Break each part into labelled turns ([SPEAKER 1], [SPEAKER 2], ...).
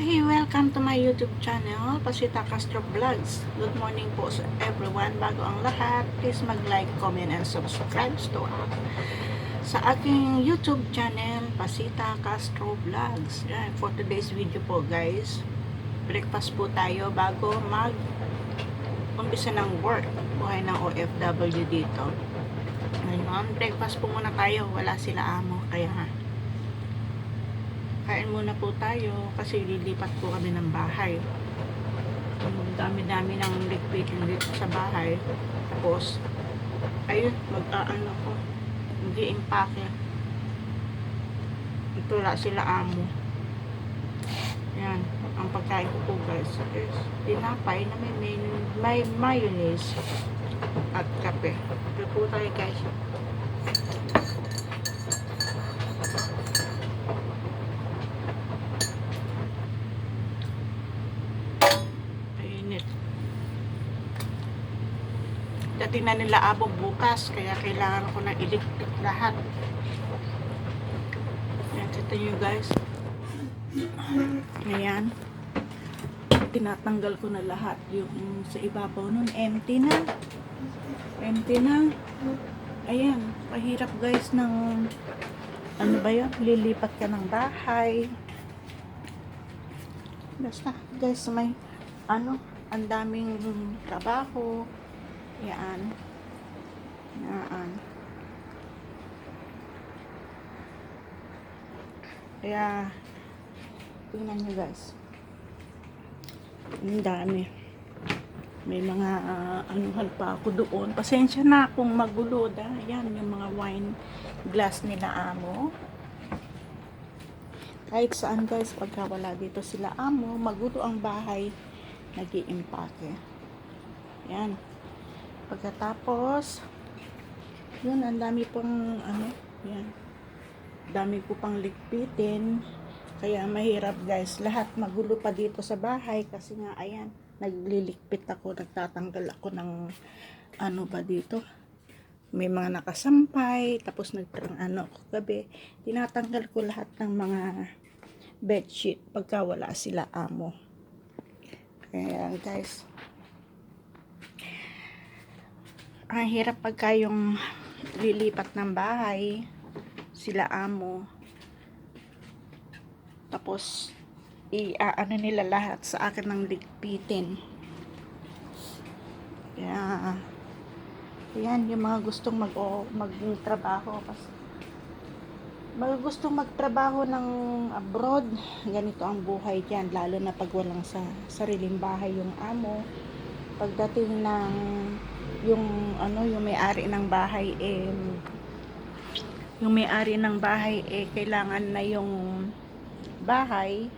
[SPEAKER 1] Hey, welcome to my YouTube channel, Pasita Castro Vlogs. Good morning po sa everyone. Bago ang lahat, please mag-like, comment, and subscribe sa aking YouTube channel, Pasita Castro Vlogs. Yan, for today's video po guys, breakfast po tayo bago mag-umpisa ng work. Buhay ng OFW dito. Ngayon, breakfast po muna tayo. Wala sila amo, kaya kain muna po tayo kasi lilipat po kami ng bahay. Dami-dami ng liquid dito sa bahay. Tapos ayun, mag-aano ko, mag-i-impake. Ito la sila amo. Yan, ang pagkain ko po guys is tinapay na may mayonnaise at kape. Ito po tayo guys. Dating na nila abo bukas, kaya kailangan ko na iligpit lahat. Yan, kita nyo guys. Ayan. Tinatanggal ko na lahat. Yung sa ibabaw nun, empty na. Empty na. Ayan, pahirap guys ng ano ba yun? Lilipat ka ng bahay. Basta guys, may ano, ang daming trabaho. Yan. Yan. Kaya, tingnan nyo guys. Ang dami. May mga anuhan pa ako doon. Pasensya na kung magulo. Yan, yung mga wine glass nila amo. Kahit saan guys, pagka wala dito sila amo, magulo ang bahay, nag-i-impake. Yan. Pagkatapos, yun, ang dami pang, ano, yan. Dami ko pang ligpitin. Kaya mahirap guys. Lahat magulo pa dito sa bahay. Kasi nga, ayan, nagliligpit ako, nagtatanggal ako ng, ano ba dito. May mga nakasampay. Tapos ano ako gabi. Tinatanggal ko lahat ng mga bedsheet pagka wala sila amo. Kaya guys, ang hirap pagka yung lilipat ng bahay sila amo, tapos i-ano nila lahat sa akin ng ligpitin. Kaya yan, yung mga gustong magtrabaho gustong magtrabaho ng abroad, ganito ang buhay dyan, lalo na pag walang sa sariling bahay yung amo. Pagdating ng yung may-ari ng bahay kailangan na yung bahay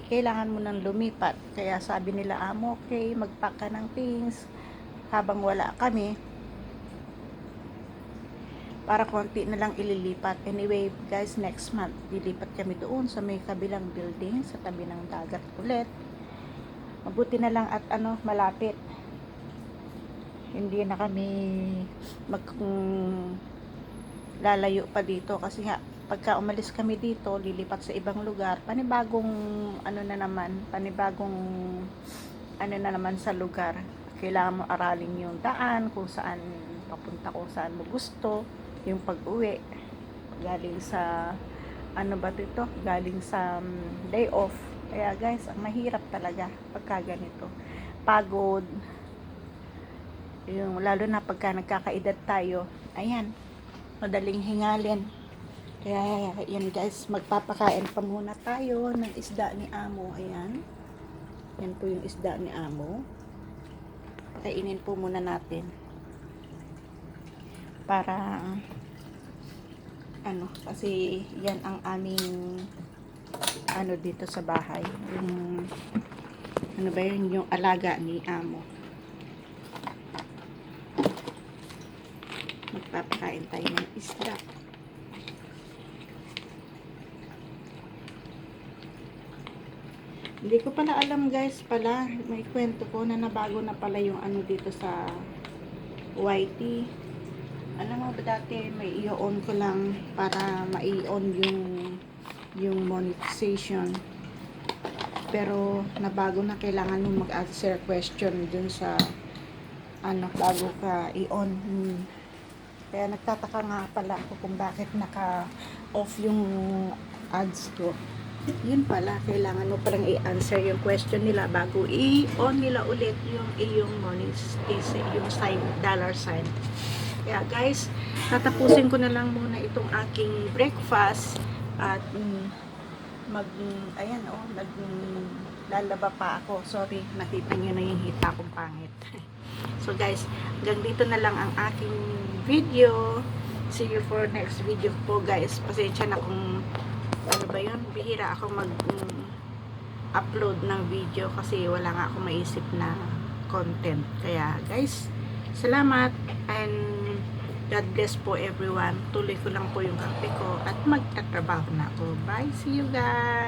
[SPEAKER 1] kailangan mo nang lumipat. Kaya sabi nila amo, okay, mag-pack ka ng things habang wala kami para konti na lang ililipat. Anyway guys, next month lilipat kami doon sa may kabilang building sa tabi ng dagat ulit. Mabuti na lang at malapit. Hindi na kami lalayo pa dito kasi nga pagka umalis kami dito, lilipat sa ibang lugar, panibagong ano na naman sa lugar. Kailangan mo aralin yung daan, kung saan papunta, kung saan mo gusto, yung pag-uwi galing sa galing sa day off. Kaya guys, ang mahirap talaga pagka ganito. Pagod. Yung lalo na pagka nagkakaedad tayo, ayan, madaling hingalin. Kaya yan guys, magpapakain pa muna tayo ng isda ni amo. Ayan, yan po yung isda ni amo. Kainin po muna natin para kasi yan ang aming dito sa bahay, yung yung alaga ni amo. Magpapakain tayo ng isda. Hindi ko pala alam guys, may kwento ko na nabago na pala yung dito sa YT. Alam mo ba dati may i-on ko lang para ma-i-on yung monetization. pero nabago na, kailangan mo mag-answer question dun sa ano bago ka i-on. Kaya nagtataka nga pala ako kung bakit naka-off yung ads ko. Yun pala, kailangan mo palang i-answer yung question nila bago i-on nila ulit yung iyong monetization, yung sign, dollar sign. Kaya guys, tatapusin ko na lang muna itong aking breakfast at ayan naglalaba pa ako. Sorry, nakita niyo na yung hita kong pangit. So guys, hanggang dito na lang ang aking video. See you for next video po guys. Pasensya na kung ano ba yun, bihira ako upload ng video kasi wala nga akong maisip na content. Kaya guys, salamat and God bless po everyone. Tuloy ko lang po yung kape ko at magtatrabaho na ako. Bye, see you guys.